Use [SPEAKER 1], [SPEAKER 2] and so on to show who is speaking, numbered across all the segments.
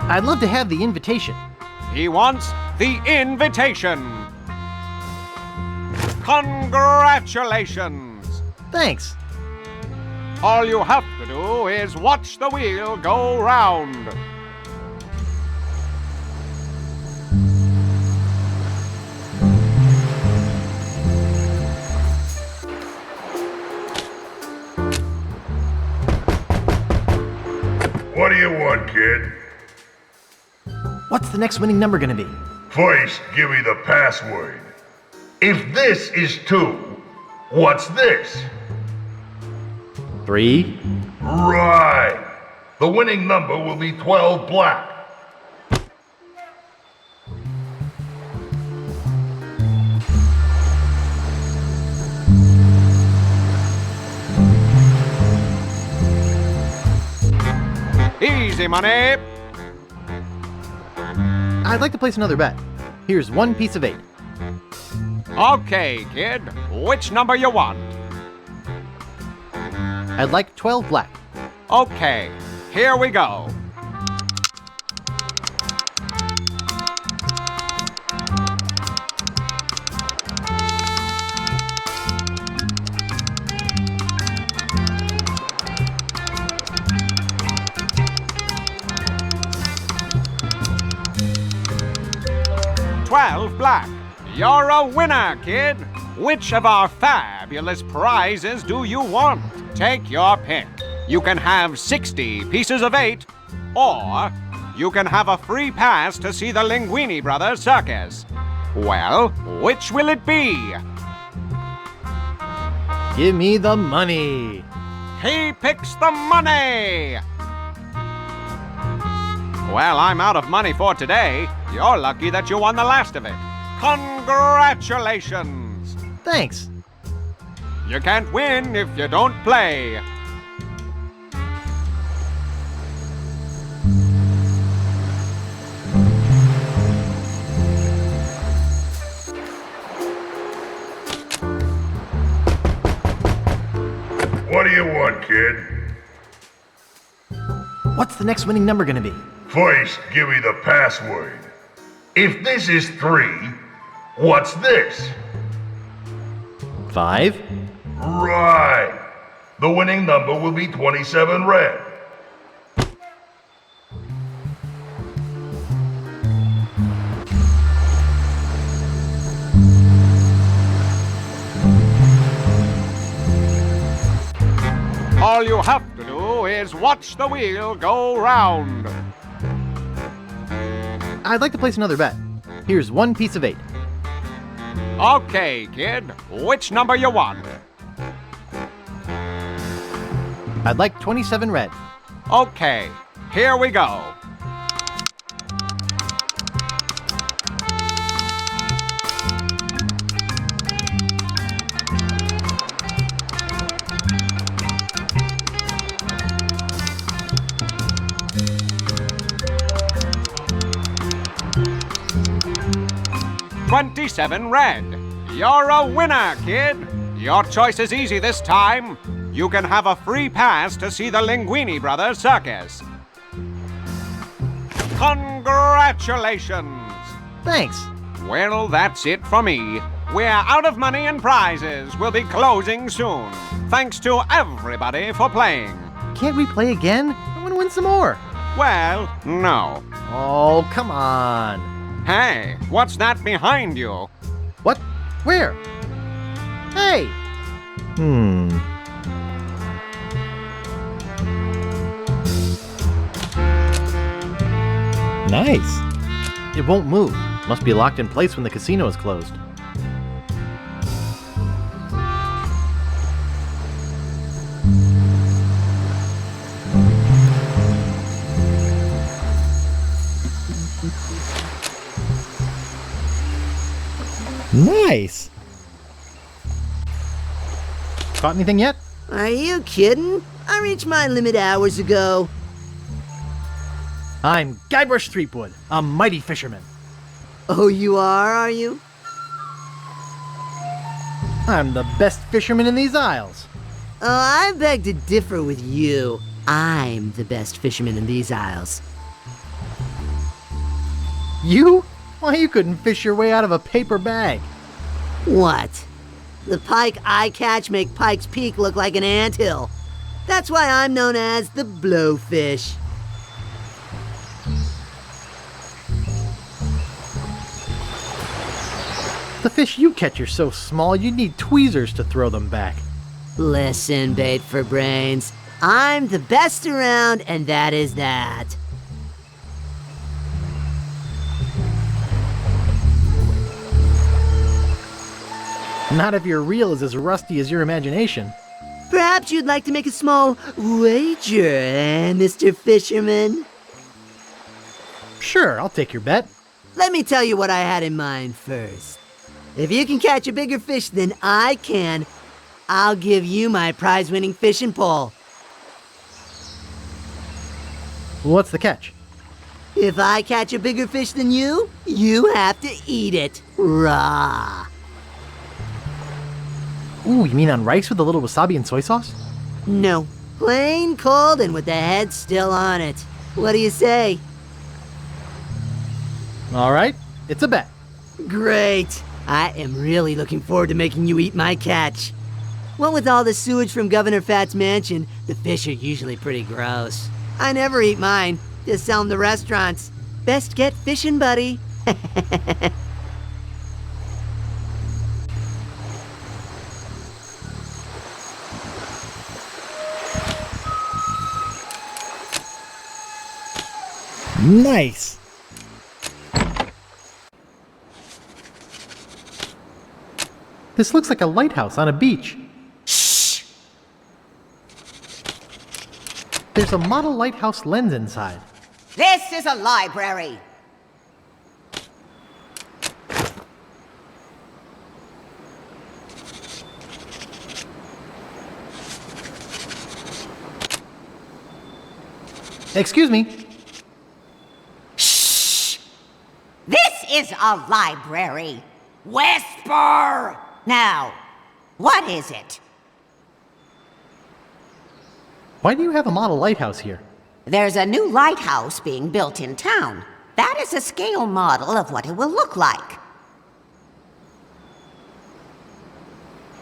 [SPEAKER 1] I'd love to have the invitation.
[SPEAKER 2] He wants the invitation. Congratulations!
[SPEAKER 1] Thanks.
[SPEAKER 2] All you have to do is watch the wheel go round.
[SPEAKER 3] What do you want, kid?
[SPEAKER 1] What's the next winning number gonna be?
[SPEAKER 3] First, give me the password. If this is 2, what's this?
[SPEAKER 1] 3.
[SPEAKER 3] Right. The winning number will be 12 black.
[SPEAKER 2] Easy money.
[SPEAKER 1] I'd like to place another bet. Here's 1 piece of 8.
[SPEAKER 2] Okay, kid. Which number you want?
[SPEAKER 1] I'd like 12 black.
[SPEAKER 2] Okay, here we go. $12 black. You're a winner, kid. Which of our fabulous prizes do you want? Take your pick. You can have 60 pieces of 8, or you can have a free pass to see the Linguini Brothers circus. Well, which will it be?
[SPEAKER 1] Give me the money.
[SPEAKER 2] He picks the money! Well, I'm out of money for today. You're lucky that you won the last of it. Congratulations!
[SPEAKER 1] Thanks.
[SPEAKER 2] You can't win if you don't play.
[SPEAKER 3] What do you want, kid?
[SPEAKER 1] What's the next winning number gonna be?
[SPEAKER 3] First, give me the password. If this is 3, what's this?
[SPEAKER 1] 5.
[SPEAKER 3] Right. The winning number will be 27 red.
[SPEAKER 2] All you have to do is watch the wheel go round.
[SPEAKER 1] I'd like to place another bet. Here's 1 piece of 8.
[SPEAKER 2] Okay, kid. Which number you want?
[SPEAKER 1] I'd like 27 red.
[SPEAKER 2] Okay, here we go. $27 red. You're a winner, kid. Your choice is easy this time. You can have a free pass to see the Linguini Brothers circus. Congratulations!
[SPEAKER 1] Thanks.
[SPEAKER 2] Well, that's it for me. We're out of money and prizes. We'll be closing soon. Thanks to everybody for playing.
[SPEAKER 1] Can't we play again? I want to win some more.
[SPEAKER 2] Well, no.
[SPEAKER 1] Oh, come on.
[SPEAKER 2] Hey, what's that behind you?
[SPEAKER 1] What? Where? Hey! Nice. It won't move. Must be locked in place when the casino is closed. Nice! Caught anything yet?
[SPEAKER 4] Are you kidding? I reached my limit hours ago.
[SPEAKER 1] I'm Guybrush Threepwood, a mighty fisherman.
[SPEAKER 4] Oh, you are you?
[SPEAKER 1] I'm the best fisherman in these isles.
[SPEAKER 4] Oh, I beg to differ with you. I'm the best fisherman in these isles.
[SPEAKER 1] You? Why, you couldn't fish your way out of a paper bag.
[SPEAKER 4] What? The pike I catch make Pike's Peak look like an anthill. That's why I'm known as the blowfish.
[SPEAKER 1] The fish you catch are so small you need tweezers to throw them back.
[SPEAKER 4] Listen, bait for brains. I'm the best around, and that is that.
[SPEAKER 1] Not if your reel is as rusty as your imagination.
[SPEAKER 4] Perhaps you'd like to make a small wager, Mr. Fisherman?
[SPEAKER 1] Sure, I'll take your bet.
[SPEAKER 4] Let me tell you what I had in mind first. If you can catch a bigger fish than I can, I'll give you my prize-winning fishing pole.
[SPEAKER 1] What's the catch?
[SPEAKER 4] If I catch a bigger fish than you, you have to eat it raw.
[SPEAKER 1] Ooh, you mean on rice with a little wasabi and soy sauce?
[SPEAKER 4] No, plain cold and with the head still on it. What do you say?
[SPEAKER 1] All right, it's a bet.
[SPEAKER 4] Great. I am really looking forward to making you eat my catch. What with all the sewage from Governor Fat's mansion, the fish are usually pretty gross. I never eat mine, just sell them to restaurants. Best get fishing, buddy.
[SPEAKER 1] Nice. This looks like a lighthouse on a beach.
[SPEAKER 4] Shh!
[SPEAKER 1] There's a model lighthouse lens inside.
[SPEAKER 5] This is a library.
[SPEAKER 1] Excuse me.
[SPEAKER 5] Shh! This is a library. Whisper! Now, what is it?
[SPEAKER 1] Why do you have a model lighthouse here?
[SPEAKER 5] There's a new lighthouse being built in town. That is a scale model of what it will look like.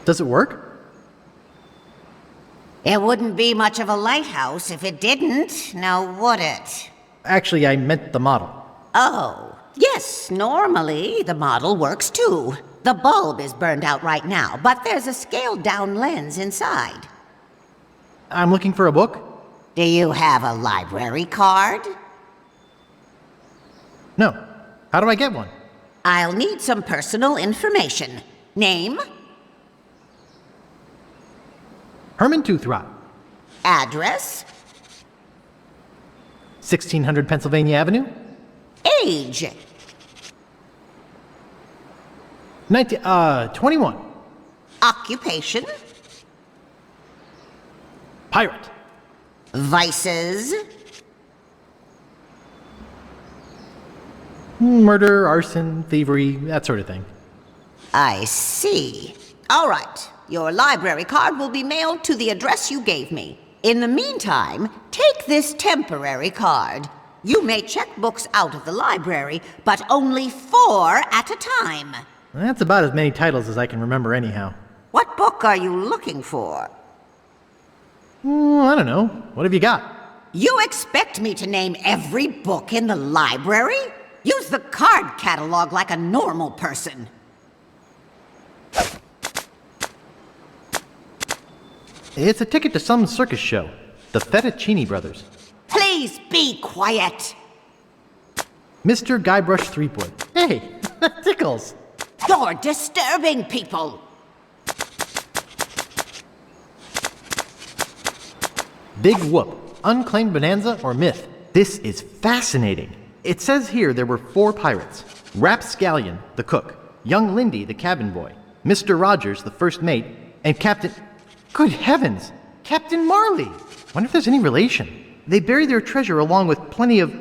[SPEAKER 1] Does it work?
[SPEAKER 5] It wouldn't be much of a lighthouse if it didn't, now would it?
[SPEAKER 1] Actually, I meant the model.
[SPEAKER 5] Oh, yes, normally the model works too. The bulb is burned out right now, but there's a scaled-down lens inside.
[SPEAKER 1] I'm looking for a book.
[SPEAKER 5] Do you have a library card?
[SPEAKER 1] No. How do I get one?
[SPEAKER 5] I'll need some personal information. Name?
[SPEAKER 1] Herman Toothrot,
[SPEAKER 5] Address?
[SPEAKER 1] 1600 Pennsylvania Avenue.
[SPEAKER 5] Age?
[SPEAKER 1] 21.
[SPEAKER 5] Occupation?
[SPEAKER 1] Pirate.
[SPEAKER 5] Vices?
[SPEAKER 1] Murder, arson, thievery, that sort of thing.
[SPEAKER 5] I see. All right. Your library card will be mailed to the address you gave me. In the meantime, take this temporary card. You may check books out of the library, but only 4 at a time.
[SPEAKER 1] That's about as many titles as I can remember anyhow.
[SPEAKER 5] What book are you looking for?
[SPEAKER 1] I don't know. What have you got?
[SPEAKER 5] You expect me to name every book in the library? Use the card catalog like a normal person.
[SPEAKER 1] It's a ticket to some circus show. The Fettuccini Brothers.
[SPEAKER 5] Please be quiet.
[SPEAKER 1] Mr. Guybrush Threepwood. Hey, that tickles.
[SPEAKER 5] You're disturbing people.
[SPEAKER 1] Big Whoop. Unclaimed bonanza or myth? This is fascinating. It says here there were 4 pirates. Rapscallion, the cook. Young Lindy, the cabin boy. Mr. Rogers, the first mate. And Captain... Good heavens! Captain Marley! Wonder if there's any relation. They buried their treasure along with plenty of...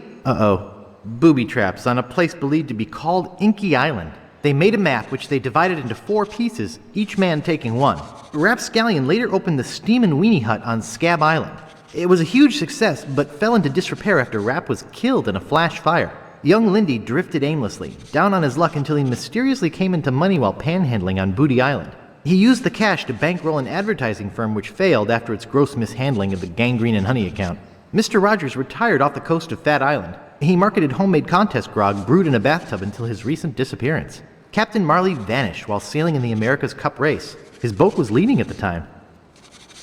[SPEAKER 1] booby traps on a place believed to be called Inky Island. They made a map which they divided into 4 pieces, each man taking one. Rapscallion later opened the Steam and Weenie Hut on Scab Island. It was a huge success, but fell into disrepair after Rap was killed in a flash fire. Young Lindy drifted aimlessly, down on his luck until he mysteriously came into money while panhandling on Booty Island. He used the cash to bankroll an advertising firm which failed after its gross mishandling of the Gangrene and Honey account. Mr. Rogers retired off the coast of Fat Island. He marketed homemade contest grog brewed in a bathtub until his recent disappearance. Captain Marley vanished while sailing in the America's Cup race. His boat was leading at the time.